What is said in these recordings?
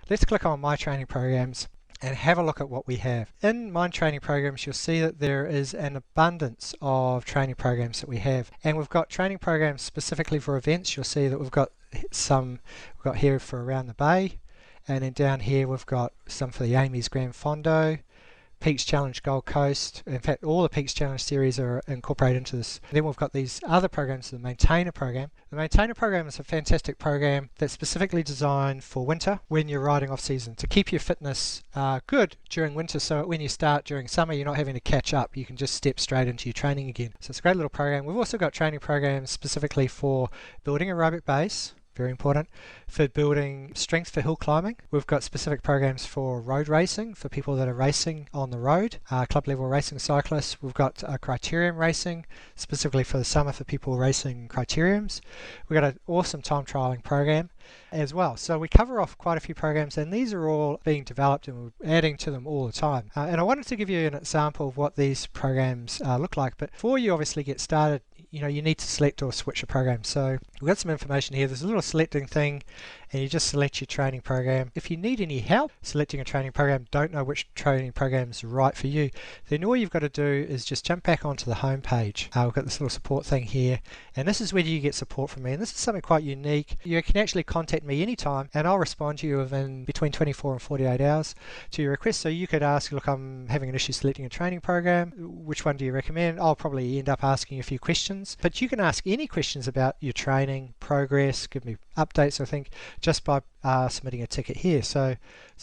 Let's click on My Training Programs and have a look at what we have. In My Training Programs, you'll see that there is an abundance of training programs that we have. And we've got training programs specifically for events. You'll see that we've got here for Around the Bay. And then down here we've got some for the Amy's Grand Fondo, Peaks Challenge Gold Coast. In fact, all the Peaks Challenge series are incorporated into this. Then we've got these other programs, the Maintainer program. The Maintainer program is a fantastic program that's specifically designed for winter when you're riding off season, to keep your fitness good during winter, so when you start during summer you're not having to catch up. You can just step straight into your training again. So it's a great little program. We've also got training programs specifically for building aerobic base. Very important, for building strength for hill climbing. We've got specific programs for road racing, for people that are racing on the road, club level racing cyclists. We've got criterium racing, specifically for the summer for people racing criteriums. We've got an awesome time trialing program as well. So we cover off quite a few programs, and these are all being developed and we're adding to them all the time. And I wanted to give you an example of what these programs look like, but before you obviously get started, you need to select or switch a program. So we've got some information here. There's a little selecting thing, and you just select your training program. If you need any help selecting a training program, don't know which training program is right for you, then all you've got to do is just jump back onto the home page. We've got this little support thing here, and this is where you get support from me, and this is something quite unique. You can actually contact me anytime, and I'll respond to you within between 24 and 48 hours to your request. So you could ask, look, I'm having an issue selecting a training program. Which one do you recommend? I'll probably end up asking a few questions, but you can ask any questions about your training progress, give me updates, I think, just by submitting a ticket here. So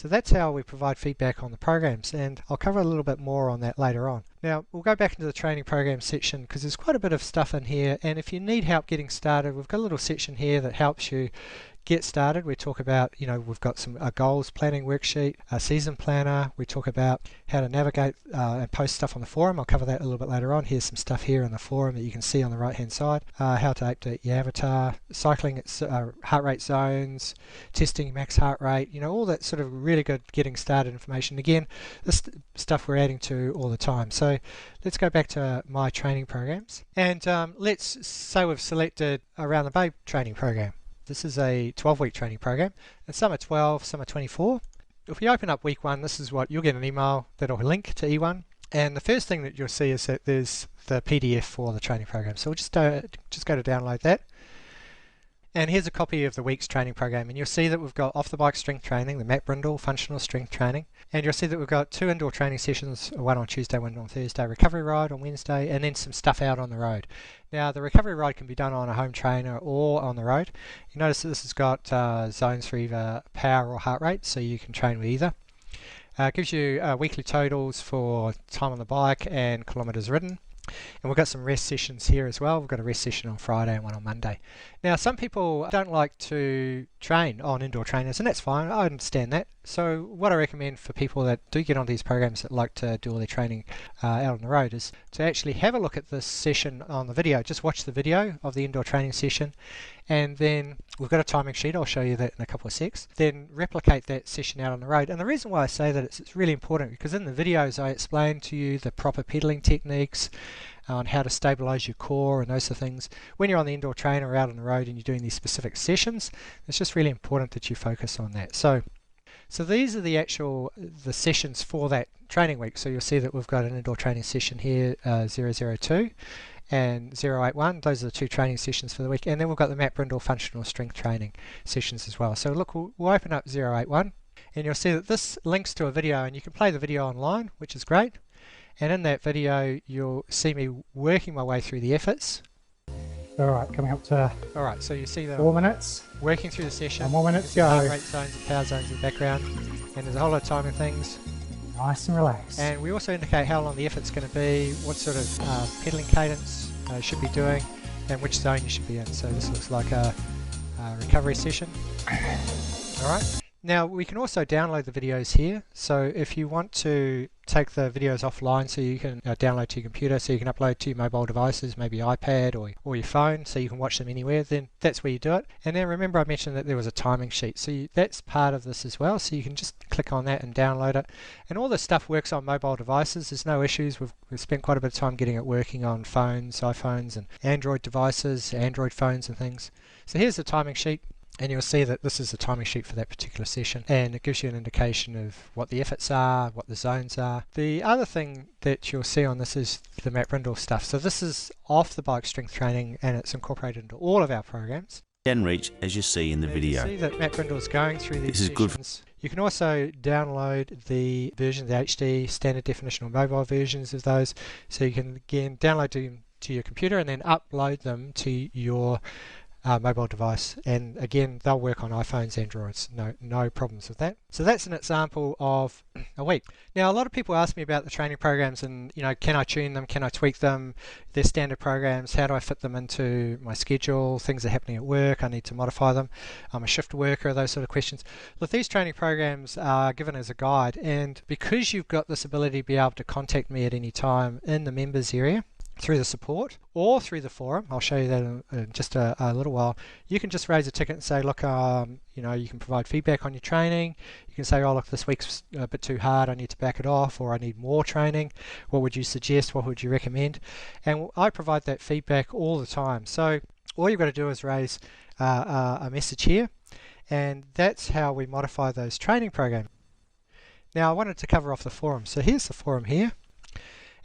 that's how we provide feedback on the programs, and I'll cover a little bit more on that later on. Now we'll go back into the training program section because there's quite a bit of stuff in here, and if you need help getting started, we've got a little section here that helps you get started. We talk about, we've got some goals planning worksheet, a season planner. We talk about how to navigate and post stuff on the forum. I'll cover that a little bit later on. Here's some stuff here in the forum that you can see on the right hand side. How to update your avatar, cycling heart rate zones, testing max heart rate, all that sort of really good getting started information. Again, this stuff we're adding to all the time. So let's go back to My Training Programs, and let's say we've selected Around the Bay training program. This is a 12-week training program, and some are 12, some are 24. If we open up week 1, this is what you'll get, an email that'll link to E1, and the first thing that you'll see is that there's the PDF for the training program. So we'll just go to download that. And here's a copy of the week's training program, and you'll see that we've got off the bike strength training, the Matt Brindle functional strength training, and you'll see that we've got 2 indoor training sessions, one on Tuesday, one on Thursday, recovery ride on Wednesday, and then some stuff out on the road. Now the recovery ride can be done on a home trainer or on the road. You notice that this has got zones for either power or heart rate, so you can train with either. It gives you weekly totals for time on the bike and kilometres ridden. And we've got some rest sessions here as well. We've got a rest session on Friday and one on Monday. Now some people don't like to train on indoor trainers, and that's fine, I understand that. So what I recommend for people that do get on these programs that like to do all their training out on the road is to actually have a look at this session on the video. Just watch the video of the indoor training session, and then we've got a timing sheet. I'll show you that in a couple of secs. Then replicate that session out on the road. And the reason why I say that it's really important because in the videos I explain to you the proper pedaling techniques, on how to stabilize your core and those sort of things. When you're on the indoor trainer or out on the road and you're doing these specific sessions, it's just really important that you focus on that. So these are the sessions for that training week. So you'll see that we've got an indoor training session here, 002 and 081. Those are the 2 training sessions for the week. And then we've got the Matt Brindle functional strength training sessions as well. So look, we'll open up 081, and you'll see that this links to a video, and you can play the video online, which is great. And in that video, you'll see me working my way through the efforts. Alright, coming up to Alright, so you see that 4 minutes. Working through the session. 1 more minute to There's go. heart rate zones and power zones in the background. And there's a whole lot of timing things. Nice and relaxed. And we also indicate how long the effort's going to be, what sort of pedaling cadence you should be doing, and which zone you should be in. So this looks like a recovery session. Alright. Now we can also download the videos here, so if you want to take the videos offline so you can download to your computer, so you can upload to your mobile devices, maybe iPad or your phone, so you can watch them anywhere, then that's where you do it. And then remember I mentioned that there was a timing sheet, so that's part of this as well, so you can just click on that and download it. And all this stuff works on mobile devices, there's no issues. We've spent quite a bit of time getting it working on phones, iPhones and Android devices, Android phones and things. So here's the timing sheet. And you'll see that this is the timing sheet for that particular session, and it gives you an indication of what the efforts are, what the zones are. The other thing that you'll see on this is the Matt Brindle stuff. So this is off the bike strength training, and it's incorporated into all of our programs. Can reach, as you see in the video. You see that Matt Brindle is going through these This is sessions. You can also download the version, the HD standard definition or mobile versions of those. So you can again download them to your computer and then upload them to your mobile device, and again they'll work on iPhones, Androids, no problems with that. So that's an example of a week. Now a lot of people ask me about the training programs and can I tune them, can I tweak them, they're standard programs, how do I fit them into my schedule, things are happening at work, I need to modify them, I'm a shift worker, those sort of questions. Look, these training programs are given as a guide, and because you've got this ability to be able to contact me at any time in the members area through the support or through the forum, I'll show you that in just a little while. You can just raise a ticket and say, look, you can provide feedback on your training. You can say, oh look, this week's a bit too hard, I need to back it off, or I need more training. What would you suggest? What would you recommend? And I provide that feedback all the time. So all you've got to do is raise a message here, and that's how we modify those training programs. Now I wanted to cover off the forum. So here's the forum here.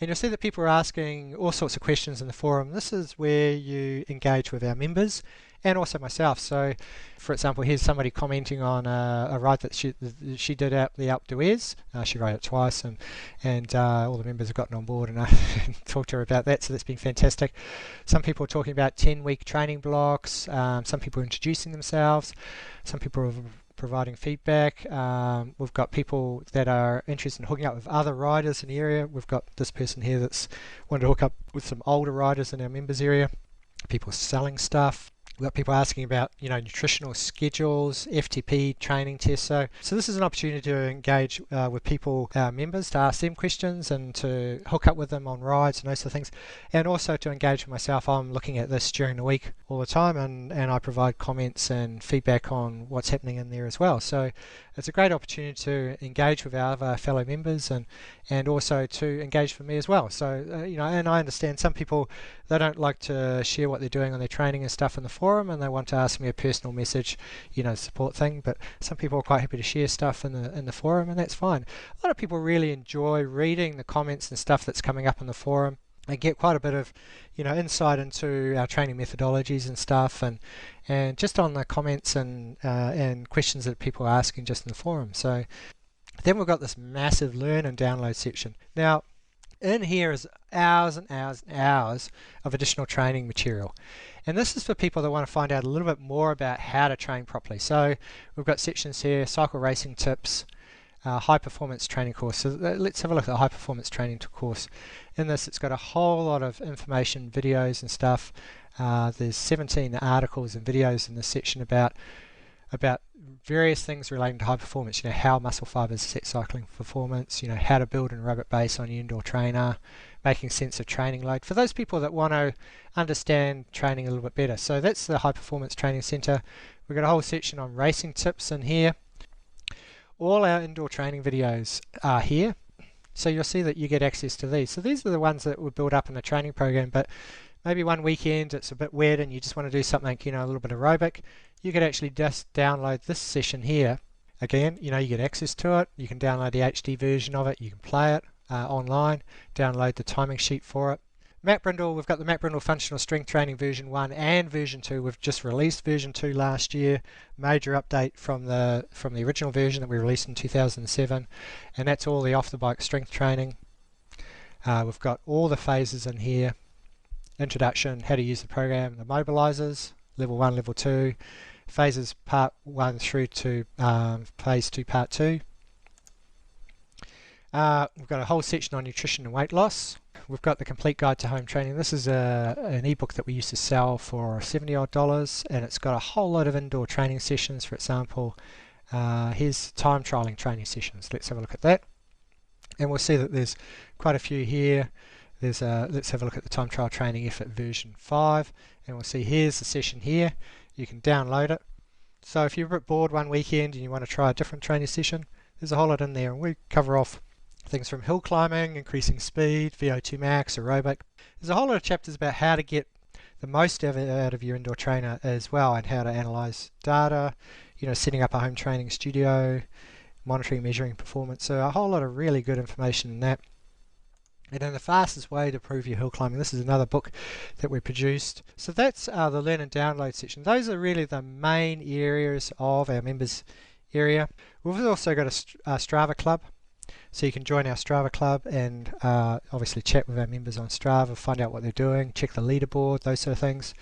And you'll see that people are asking all sorts of questions in the forum. This is where you engage with our members and also myself. So, for example, here's somebody commenting on a ride that she did out the Alpe d'Huez. She rode it twice, and all the members have gotten on board and talked to her about that. So that's been fantastic. Some people are talking about 10-week training blocks. Some people are introducing themselves. Some people are providing feedback. We've got people that are interested in hooking up with other riders in the area. We've got this person here that's wanted to hook up with some older riders in our members area. People selling stuff. We've got people asking about nutritional schedules, FTP training tests. So this is an opportunity to engage with people, our members, to ask them questions and to hook up with them on rides and those sort of things, and also to engage with myself. I'm looking at this during the week all the time, and I provide comments and feedback on what's happening in there as well. So it's a great opportunity to engage with our other fellow members and also to engage with me as well. So and I understand some people, they don't like to share what they're doing on their training and stuff in the forum, and they want to ask me a personal message, support thing. But some people are quite happy to share stuff in the forum, and that's fine. A lot of people really enjoy reading the comments and stuff that's coming up in the forum. They get quite a bit of insight into our training methodologies and stuff, and just on the comments and questions that people are asking just in the forum. So then we've got this massive learn and download section. Now in here is hours and hours and hours of additional training material, and this is for people that want to find out a little bit more about how to train properly. So we've got sections here: cycle racing tips, high performance training course. So let's have a look at the high performance training course. In this, it's got a whole lot of information, videos and stuff. There's 17 articles and videos in this section about various things relating to high performance. How muscle fibers affect cycling performance. How to build an aerobic base on your indoor trainer, making sense of training load for those people that want to understand training a little bit better. So that's the high performance training center. We've got a whole section on racing tips in here. All our indoor training videos are here, so you'll see that you get access to these. So these are the ones that were built up in the training program, but maybe one weekend it's a bit wet and you just want to do something, a little bit aerobic. You could actually just download this session here. Again, you get access to it. You can download the HD version of it. You can play it online, download the timing sheet for it. Matt Brindle, we've got the Matt Brindle Functional Strength Training version 1 and version 2. We've just released version 2 last year. Major update from the original version that we released in 2007, and that's all the off-the-bike strength training. We've got all the phases in here: introduction, how to use the program, the mobilizers, level 1, level 2, phases part 1 through to phase 2, part 2. We've got a whole section on nutrition and weight loss. We've got the complete guide to home training. This is an ebook that we used to sell for $70 and it's got a whole lot of indoor training sessions. For example, here's time trialing training sessions. Let's have a look at that, and we'll see that there's quite a few here. Let's have a look at the time trial training effort version 5, and we'll see here's the session here. You can download it. So if you're a bit bored one weekend and you want to try a different training session, there's a whole lot in there, and we cover off things from hill climbing, increasing speed, VO2 max, aerobic. There's a whole lot of chapters about how to get the most out of your indoor trainer as well, and how to analyze data, setting up a home training studio, monitoring, measuring performance. So a whole lot of really good information in that. And then the fastest way to improve your hill climbing. This is another book that we produced. So that's the learn and download section. Those are really the main areas of our members area. We've also got a Strava club. So you can join our Strava club and obviously chat with our members on Strava, find out what they're doing, check the leaderboard, those sort of things.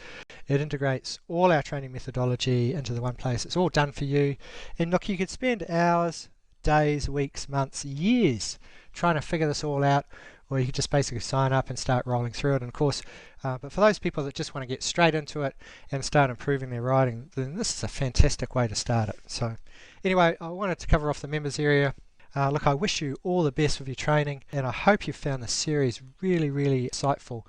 It integrates all our training methodology into the one place. It's all done for you. And look, you could spend hours, days, weeks, months, years trying to figure this all out, or you could just basically sign up and start rolling through it. And of course, but for those people that just want to get straight into it and start improving their riding, then this is a fantastic way to start it. So anyway, I wanted to cover off the members area. Look, I wish you all the best with your training, and I hope you found this series really, really insightful.